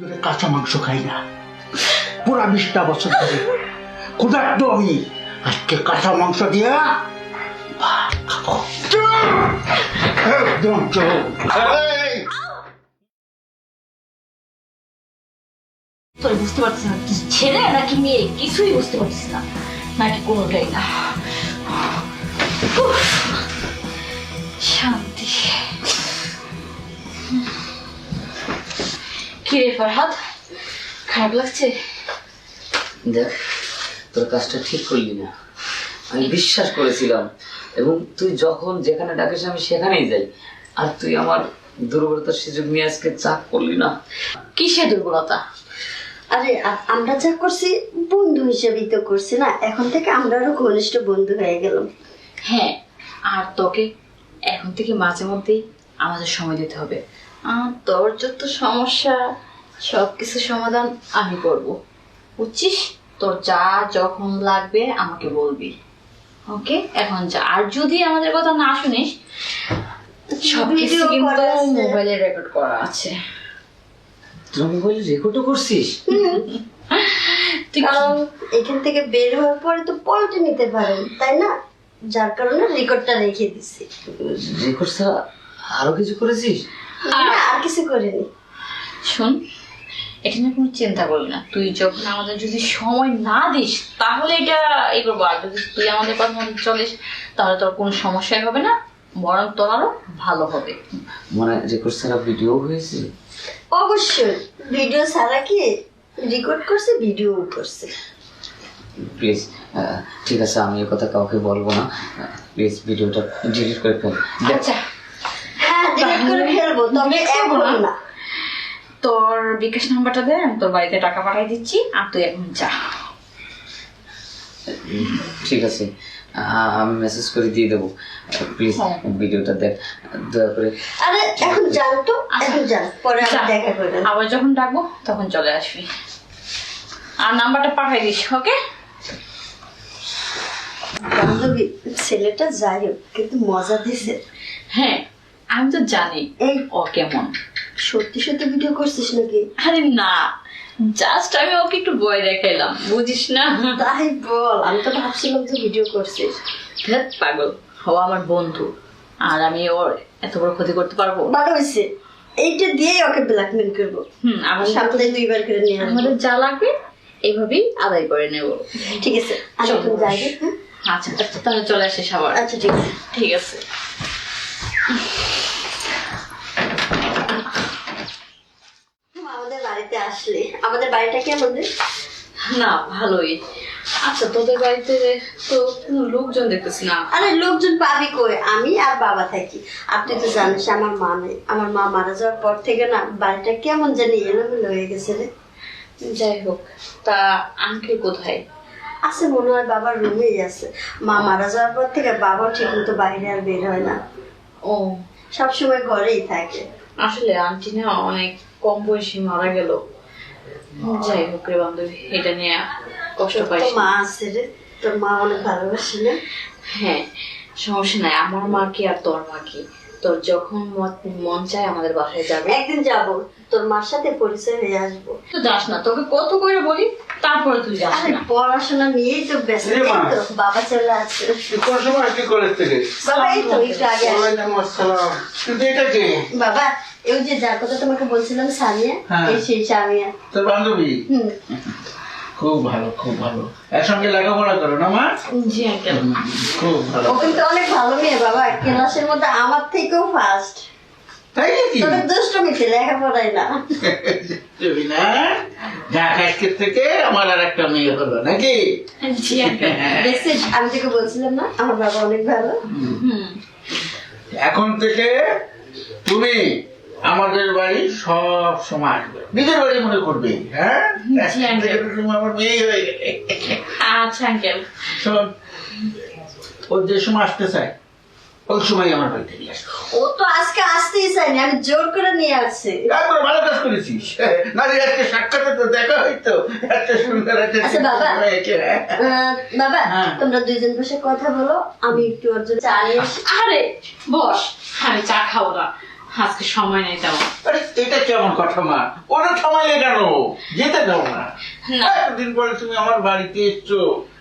ধরে কাঁচা মাংস খাই না, পুরা 20টা বছর ধরে ক্ষুধার্ত আমি। আজকে কাঁচা মাংস দিয়া ভাত খাবো। একদম চল। তোর বুঝতে পারছিস না তুই ছেলে নাকি মেয়ে, কিছুই বুঝতে পারছিস না, নাকি কোনোটাই না। শান্তি। কি রে ফরহাদ, খারাপ লাগছে? দেখ, তোর কাজটা ঠিক করলি না। আমি বিশ্বাস করেছিলাম এবং তুই যখন যেখানে ডাকিস আমি সেখানেই যাই, আর তুই আমার দুর্বলতার সুযোগ নিয়ে আজকে চাপ করলি না। কিসের দুর্বলতা? আরে আমরা যা করছি বন্ধু হিসেবেই তো করছি না, এখন থেকে আমরা আরো ঘনিষ্ঠ বন্ধু হয়ে গেলাম। হ্যাঁ, আর তোকে এখন থেকে মাঝে মধ্যেই আমাদের সময় দিতে হবে। আর তোর যত সমস্যা সবকিছু সমাধান আমি করব, বুঝছিস? তোর যা যখন লাগবে আমাকে বলবি, ওকে? এখন যা। আর যদি আমাদের কথা না শুনিস, সবকিছু কিন্তু মোবাইলে রেকর্ড করা আছে। তুই মোবাইলে রেকর্ডও করছিস? কারণ এখান থেকে বের হওয়ার পরে তো পল্টে নিতে পারেন, তাই না? যার কারণে রেকর্ডটা রেখে দিছি। রেকর্ড ছাড়া আরো কিছু করেছিস? আর কিছু করিনি। শোন, এটা নিয়ে কোনো চিন্তা করবি না। তুই যখন আমাদের যদি সময় না দিস তাহলে এটা এই করবো। আর যদি তুই আমাদের কথা মতো চলিস তাহলে তোর কোনো সমস্যাই হবে না, বরং তোর আরো ভালো হবে। মানে রেকর্ড ছাড়া ভিডিও হয়েছে? অবশ্যই ভিডিও ছাড়া কি, রেকর্ড করছে, ভিডিও করছে। প্লিজ, ঠিক আছে, আমি এই কথা কাউকে বলবো না। প্লিজ ভিডিওটা ডিলিট করে ফেল। আচ্ছা, হ্যাঁ ডিলিট করে ফেলবো, তবে এখন না। তোর বিকাশ নাম্বারটা দে, আমি তোর বাড়িতে টাকা পাঠিয়ে দিচ্ছি, আর তুই এখন যা। ঠিক আছে, আমি মেসেজ করে দিয়ে দেবো। প্লিজ ভিডিওটা দেখ দয়া করে। আরে এখন যান তো, এখন যান, পরে যা। আবার দেখা করবেন। আবার যখন ডাকবো তখন চলে আসবি, আর নাম্বারটা পাঠিয়ে দিস, ওকে? বান্ধবী, ছেলেটা যাই হোক কিন্তু মজা দিছে। হ্যাঁ, আমি তো জানি এই ও কেমন। সত্যি সত্যি ভিডিও করছিস নাকি? আরে না, জাস্ট আমি ওকে একটু ভয় দেখাইলাম, বুঝিস না? তাই বল, আমি তো ভাবছিলাম যে ভিডিও করছিস। ধ্যাৎ পাগল, ও আমার বন্ধু, আর আমি ওর এত বড় ক্ষতি করতে পারবো? ভালো হয়েছে, এইটা দিয়েই ওকে ব্ল্যাকমেল করবো। আমার সপ্তাহে 2বার করে নিয়ে আসবো। আমাদের যা লাগবে এইভাবেই আদায় করে নেব। ঠিক আছে, আমি এখন যাই। হ্যাঁ আচ্ছা, তাহলে চলে আসিস আবার। আচ্ছা ঠিক আছে। ঠিক আছে। আমাদের বাড়িতে আসলে, আমাদের বাড়িটা কেমন রে? না, ভালোই। আচ্ছা, তোদের বাড়িতে তো কোনো লোকজন দেখতেছি না। আরে লোকজন পাবি কই, আমি আর বাবা থাকি। আপনি তো জানিস আমার মা নেই, আমার মা মারা যাওয়ার পর থেকে না বাড়িটা কেমন জানি এলোমেলো হয়ে গেছে রে। যাই হোক, তা আঙ্কেল কোথায়? আছে মনে হয় বাবার রুমেই আছে। মা মারা যাওয়ার পর থেকে বাবা ঠিক মতো বাইরে আর বের হয় না, ও সবসময় ঘরেই থাকে। আসলে আন্টি না অনেক কম বয়সে মারা গেল। যাই হোক রে বান্ধবী, এটা নিয়ে কষ্ট তোর পাইস তো মা না। আছে রে, তোর মা অনেক ভালোবাসি না? হ্যাঁ, সমস্যা নাই। আমার মা কি আর তোর মা কি, তোর যখন মন চায় আমাদের বাসায় যাবে। একদিন যাব, তোর মার সাথে পরিচয় হয়ে আসবো। তো যাস না, তোকে কত করে বলি, তারপরে তুই যাস আরে না। পড়াশোনা নিয়েই তো ব্যস্ত। রে মা। এই তো বাবা চলে আসছে। কোন সময় কি কলেজ থেকে? বাবা এই তো একটু আগে আসছে। ওয়ালাইকুম আসসালাম। কিন্তু এটা কে? বাবা এই যে যার কথা তোমাকে বলছিলাম সামিয়া, হ্যাঁ। এই সেই সামিয়া। তোর বান্ধবী? হুম, খুব ভালো, খুব ভালো। একসঙ্গে লেখাপড়া করো না মা? জি আঙ্কেল। খুব ভালো। ও কিন্তু অনেক ভালো মেয়ে বাবা, ক্লাসের মধ্যে আমার থেকেও ফার্স্ট। তাই নাকি? তবে দুষ্টমিতে লেখাপড়ায় না। তুমি না ঢাকাশকের থেকে আমার আর একটা মেয়ে হলো নাকি? জি আঙ্কেল। দেখছিস, আমি তোকে বলছিলাম না আমার বাবা অনেক ভালো। হুম, এখন থেকে তুমি আমাদের বাড়ি সব সময় আসবে, নিজের বাড়ি মনে করবে। হ্যাঁ, জি, আঙ্কেল। তুমি আমার মেয়ে হয়ে গেলে। আচ্ছা আঙ্কেল। শোন, ও যে সময় আসতে চায় ওই সময় আমার বাড়িতে নিয়ে আসবে। ও তো আজকে আসতেই চাইনি, আমি জোর করে নিয়ে আসছি। তারপর ভালো কাজ করেছিস। নারী আজকে সাক্ষাৎ তো দেখা হইতো, এত সুন্দর একটা আচ্ছা বাবা, মেয়েকে। বাবা হ্যাঁ। তোমরা দুইজন বসে কথা বলো, আমি একটু ওর জন্য চা নিয়ে আসি। আরে বস, আমি চা খাবো না। আজকে সময় নেই তেমন। আরে এটা কেমন কথা মা? ওরা থামাইলে কেন? যেতে দাও না। না। এতদিন পরে তুমি আমার বাড়িতে এসছো,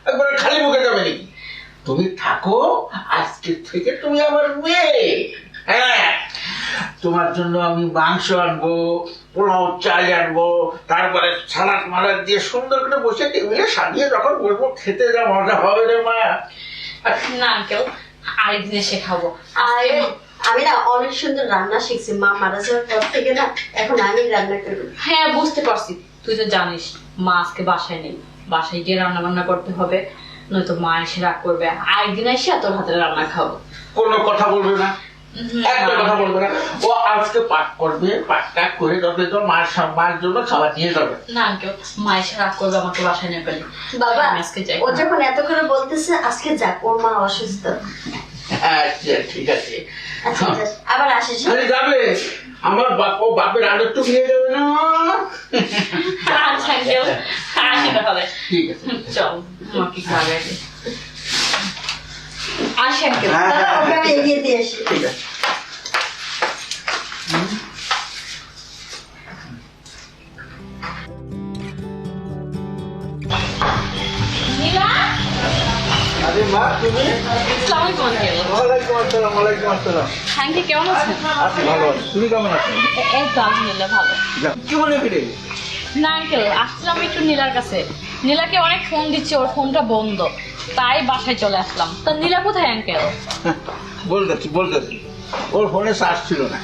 একবারে খালি মুখে যাবে নাকি? তুমি থাকো, আজকে থেকে তুমি আমার মেয়ে। হ্যাঁ, তোমার জন্য আমি মাংস আনবো, পোলাও চাল আনবো, তারপরে সালাদ মালাদ দিয়ে সুন্দর করে বসে টেবিলে সাজিয়ে যখন বলবো খেতে যা মজা হবে রে মা। না আঙ্কেল, আরেকদিন এসে খাবো। আর আমি না অনেক সুন্দর রান্না শিখছি, মা মারা যাওয়ার পর থেকে না এখন আমি রান্না করি। হ্যাঁ বুঝতে পারছি, তুই তো জানিস মা আজকে বাসায় নেই, বাসায় গিয়ে রান্না বান্না করতে হবে, নয়তো মা এসে রাগ করবে। আরেকদিন এসে তোর হাতের রান্না খাবো। কোনো কথা বলবে না, একটা কথা বলবে না। ও আজকে পাঠ করবে, পাঠটা করে তবে তো মার জন্য খাবার নিয়ে যাবে। না আঙ্কেল, মা এসে রাগ করবে আমাকে বাসায় নিয়ে গেলে। বাবা আমি আজকে যাই। ও যখন এত করে বলতেছে আজকে যাক, ওর মা অসুস্থ। আচ্ছা ঠিক আছে, আচ্ছা যাস, আবার আসিস। আরে যাবে, আমার ও বাপের আদর তো নিয়ে যাবে না। আচ্ছা আঙ্কেল, আসি তাহলে। ঠিক আছে, চল, আমাকে খাবে। আসি আঙ্কেল। হ্যাঁ, দাদা, ওকে আমি এগিয়ে দিয়ে আসি। ঠিক আছে। নীলা, আরে মা তুমি? আসসালামু আলাইকুম আঙ্কেল। ওয়ালাইকুম আসসালাম, ওয়ালাইকুম আসসালাম। আঙ্কেল কেমন আছেন? আছি ভালো আছি, তুমি কেমন আছো? এই তো আলহামদুলিল্লাহ ভালো। কি মনে ফিরে? না আঙ্কেল, আসলাম একটু নীলার কাছে। নীলাকে অনেক ফোন দিচ্ছে, ওর ফোনটা বন্ধ, তাই বাসায় চলে আসলাম। তা নীলা কোথায় আঙ্কেল? বলতেছি ওর ফোনে চার্জ ছিল না।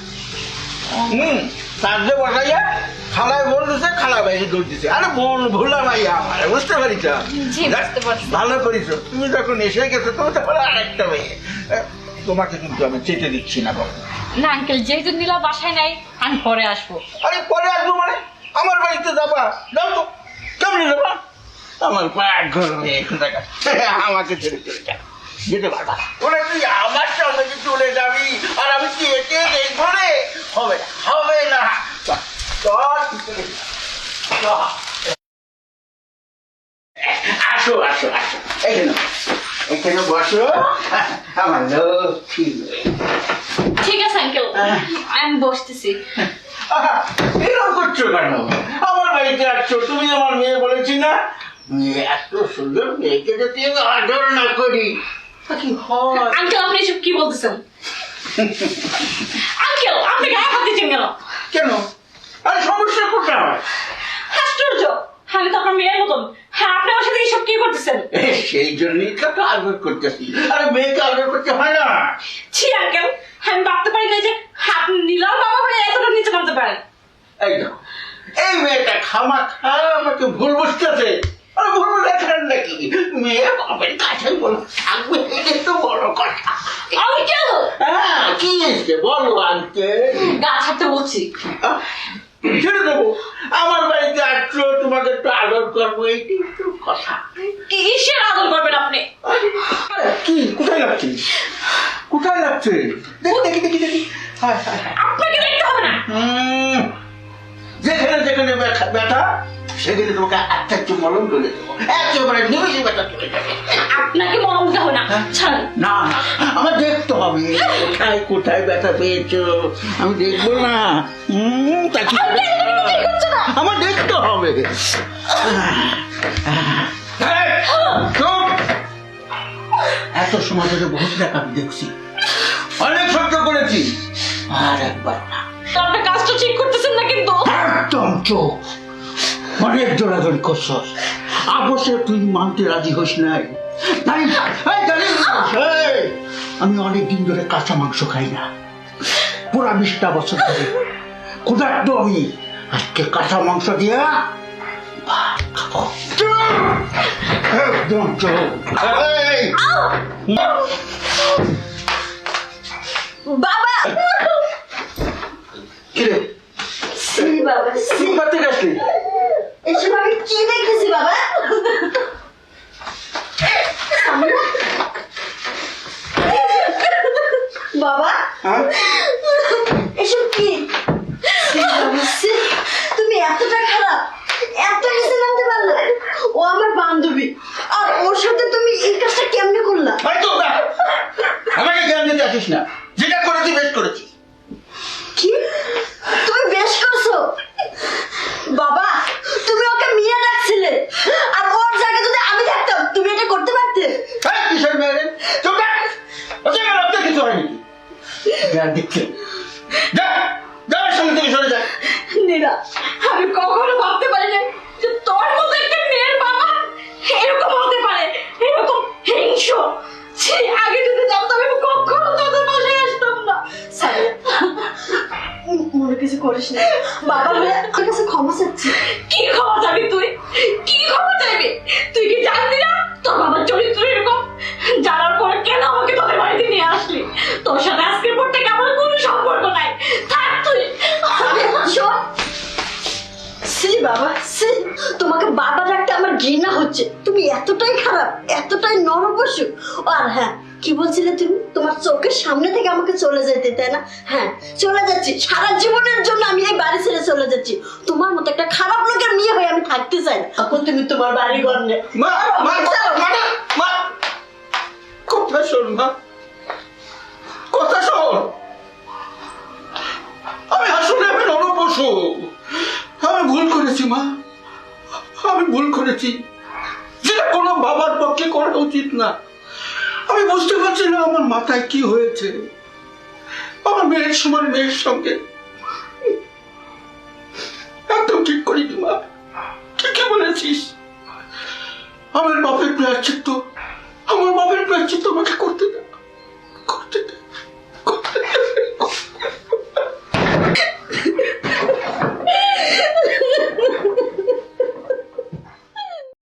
চার্জে বসাইয়া খালায় বলতেছে, খালা বাইরে দৌড় দিছে। আরে ভুলা মাইয়া আমার, বুঝতে পারিস? জি, বুঝতে পারছি। ভালো করিস, তুমি যখন এসে গেছো তুমি তো বলো আরেকটা মেয়ে। তোমাকে কিন্তু আমি চেটে দিচ্ছি না বাবা। না আঙ্কেল, যেহেতু নীলা বাসায় নাই, আমি পরে আসবো। আরে পরে আসবো মানে? আমার বাড়িতে যাবা, যাও তো। কেমনি যাবা? আমার পাক ঘর মেয়ে এখন দেখা আমাকে ছেড়ে চলে যা, যেতে পারবা না। ওরা তুই আমার সঙ্গে যে চলে যাবি আর আমি কি একে দেখবো রে? হবে না, হবে না। চল, চল, চল। আসো আসো আসো, এখানে এখানে বসো আমার লক্ষ্মী মেয়ে। ঠিক আছে আঙ্কেল, আমি বসতেছি। আহা, এরকম করছো কেন? আমার বাড়িতে আসছো, তুমি আমার মেয়ে বলেছি না? এত সুন্দর মেয়েকে যদি আমি আদর না করি তা কি হয়? আঙ্কেল আপনি এসব কি বলতেছেন? আঙ্কেল আপনি গায়ে হাত দিচ্ছেন কেন? কেন? আরে সমস্যা কোথায়? আশ্চর্য, আমি তো আপনার মেয়ের মতন। হ্যাঁ, আপনি আমার সাথে এসব কি করতেছেন? সেই জন্যই তো আদর করতেছি। আরে মেয়েকে আদর করতে হয় না? ছি আঙ্কেল, আমি ভাবতে পারি না যে আপনি নীলার বাবা হয়ে এতটা নিচে নামতে পারেন। এই দেখো, এই মেয়েটা খামাখা আমাকে ভুল বুঝতেছে। আরে ভুল বুঝেছেন নাকি? মেয়ে বাবার কাছে বলো থাকবে, এটাই তো বড় কথা। আঙ্কেল, হ্যাঁ, কি হয়েছে বলো আঙ্কেল? গা ছাড়তে বলছি। ছেড়ে দেবো, আমার বাড়িতে আসছো, তোমাকে একটু আদর করবো, এইটাই তো কথা। কিসের আদর করবেন আপনি? আরে কি, কোথায় লাগছে? কোথায় লাগছে? দেখি দেখি দেখি দেখি। হায় হায় হায়। আপনাকে দেখতে হবে না। যেখানে যেখানে ব্যথা সেখানে তোমাকে একটা একটু মলম করে দেবো, একেবারে নিমেষে ব্যথা চলে যাবে। আপনাকে মনে দিতে হবে না, ছাড়েন। না না, আমার দেখতে হবে কোথায় কোথায় ব্যথা পেয়েছো, আমি দেখবো না? তা কি করে? আমার দেখতে হবে। এই, চুপ! এত সময় ধরে বহুত দেখা আমি দেখছি, অনেক সহ্য করেছি, আর একবার না। তো আপনি কাজটা ঠিক করতেছেন না কিন্তু। একদম চোখ, অনেক জোরাজোরি করছস, অবশ্য তুই মানতে রাজি হইস নাই। তাই আমি অনেক দিন ধরে কাঁচা মাংস খাই না, পুরা 20টা বছর ধরে ক্ষুধার্ত আমি। আজকে কাঁচা মাংস দিয়া ভাত খাবো। একদম চোখ। বাবা, কিরে সি বাবা, সি। পাতে গেছলি? এসব আমি কি দেখতেছি বাবা? বাবা, হ্যাঁ? এসব কি? সি বাবা, সি। তুমি এতটা খারাপ, এত কিছু জানতে পারলে? ও আমার বান্ধবী, আর ওর সাথে তুমি এই কাজটা কেমনে করলা? ভাই তো না, আমাকে জ্ঞান দিতে আসিস না, যেটা করেছি বেশ করেছি। কি তুমি বেশ করছো বাবা, তুমি ওকে মেয়ে ডাকছিলে, আর ওর জায়গায় যদি আমি থাকতাম তুমি এটা করতে পারতে? এই কিসের মেয়ে রে? চুপ থাক। ওকে গেল, আপনার কিছু হয়নি কি? জ্ঞান দিচ্ছে। যা, যা আমার সামনে থেকে সরে যা। নীরা, আমি কখনো ভাবতে পারি না যে তোর মতো একটা মেয়ের বাবা এরকম হতে পারে, এরকম হিংস্র। ছি, আগে যদি জানতাম আমি কখনো তোদের বাসায় আসতাম না। সারিয়া, মনে কিছু করিস না, বাবা হয়ে তোর কাছে ক্ষমা চাচ্ছি। কি ক্ষমা চাবি তুই? কি ক্ষমা চাইবি? তুই কি জানতি না তোর বাবার চরিত্র এরকম? জানার পর কেন আমাকে তোদের বাড়িতে নিয়ে আসলি? তোর সাথে আজকের পর থেকে আমার কোনো সম্পর্ক নাই, থাক তুই। শোন, সি বাবা সি, তোমাকে বাবা ডাকতে আমার ঘৃণা হচ্ছে। তুমি এতটাই খারাপ, এতটাই নরপশু। আর হ্যাঁ, কি বলছিলে তুমি? তোমার চোখের সামনে থেকে আমাকে চলে যেতে, তাই না? হ্যাঁ, চলে যাচ্ছি। সারা জীবনের জন্য আমি এই বাড়ি ছেড়ে চলে যাচ্ছি। তোমার মতো একটা খারাপ লোকের মেয়ে হয়ে আমি থাকতে চাই না। এখন তুমি তোমার বাড়ি ঘর নে। মা, মা, মা, মা, কথা শোন মা, কথা শোন। আমি আসলে আমি নরপশু। আমি ভুল করেছি মা, আমি ভুল করেছি, যেটা কোনো বাবার পক্ষে করা উচিত না। আমি বুঝতে পারছি না আমার মাথায় কি হয়েছে। আমার মেয়ের সমান মেয়ের সঙ্গে একদম ঠিক করিনি মা, ঠিকই বলেছিস। আমার বাপের প্রায়শ্চিত্ত আমাকে করতে দাও।